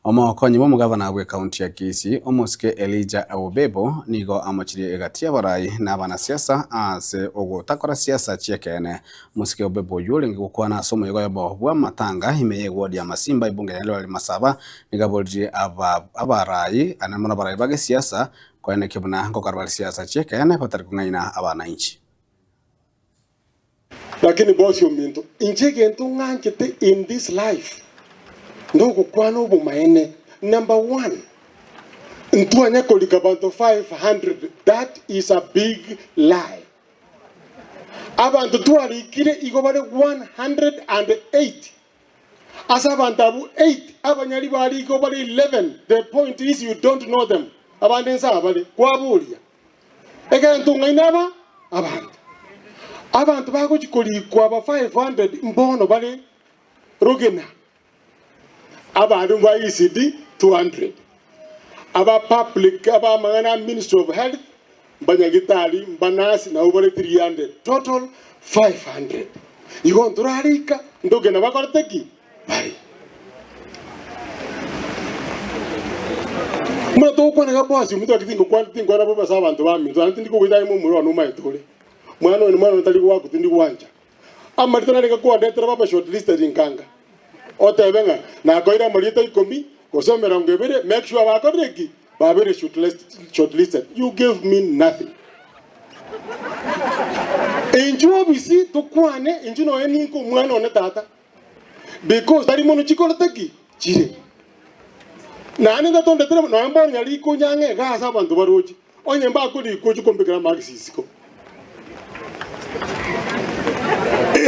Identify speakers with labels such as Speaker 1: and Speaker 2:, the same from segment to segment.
Speaker 1: Omokonyi b'omugavana gwe kaunti ya Kisii Omosike Elijah Awobebo nigo amochirie egati abarai na abanasiasa ase ogotakora siasa chiekene. Omosike Awobebo yulingi gukwana ase omoigo obo bwa matanga imeye ward ya Masimba ibunge ya Masaba nigabolire abarai anamona abarai bage siasa kwene kibuna ngokarwa siasa chiekene batari kungaina abananchi.
Speaker 2: Lakini bosi ominto injege ntunganchete in this life ndogo kwano bumaene. Number one, ntuanya kolikabanto 500. That is a big lie. Abantu tualikire igobare 108. Asa bantabu 8. Abanyali bali igobare 11. The point is you don't know them. Abandensa abale kwabulia. Eka ntungainaba abantu bako chikoli kwa 500 mbono bale rogena. Abantu ba ECD 200. Aba public aba mangana Ministry of Health banyagitali mbanasi na ubale 300. Total 500. Igo nturarika ndogena bakorteki bari. Mwato kwa na bosi mtu akitingo kwa tingo na baba sabantu ba mintu antindiko kujai mu muri wanu maitole. Mwana ntali kwa kutindi kwanja. Amartana leka kwa ndetera baba shortlisted inkanga. Otebenga na koira molita ikomi kosomera ngebere make sure bakoreki babere shortlisted. You give me nothing. Enjo bisi tukwane enjo no eni ko mwana one tata because tari mono chikolo taki chire na ane da tonde tere no ambo nyali ko nyange ga sa bantu barochi onye mba ko di ko chukompekera maxis ko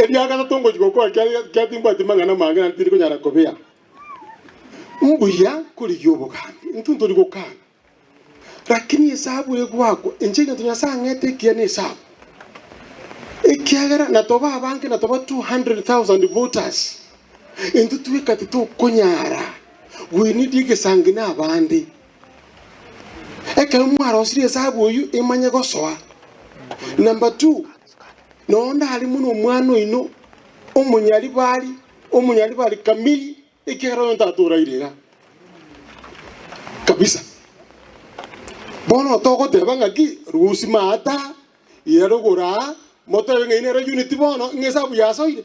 Speaker 2: ya ga tongo chiko ko kya timba timanga na manga na tiri ko nyara ko bia mbuya kuri yobo kandi ntunto liko kana lakini hesabu ye kwako enjenge tunyasa ngete kiane hesabu ekiagara na toba abanke na toba 200,000 voters into tuweka tito konyara we need ike sangina abandi eka mwara osiri hesabu oyu emanye gosoa. Number 2, nonda hali muno mwano ino omunyali bali kamili ekiagara yonta atura irega kabisa bono toko tebanga ki rusi mata yerogora moto ngene unity bono ngesabu yasoire.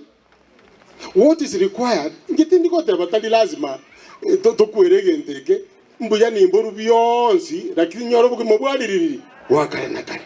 Speaker 2: What is required ngitindi ko teba tali lazima to kuerege nteke mbuya ni mboru byonsi lakini nyoro bukimo bwaliriri wakale nakale.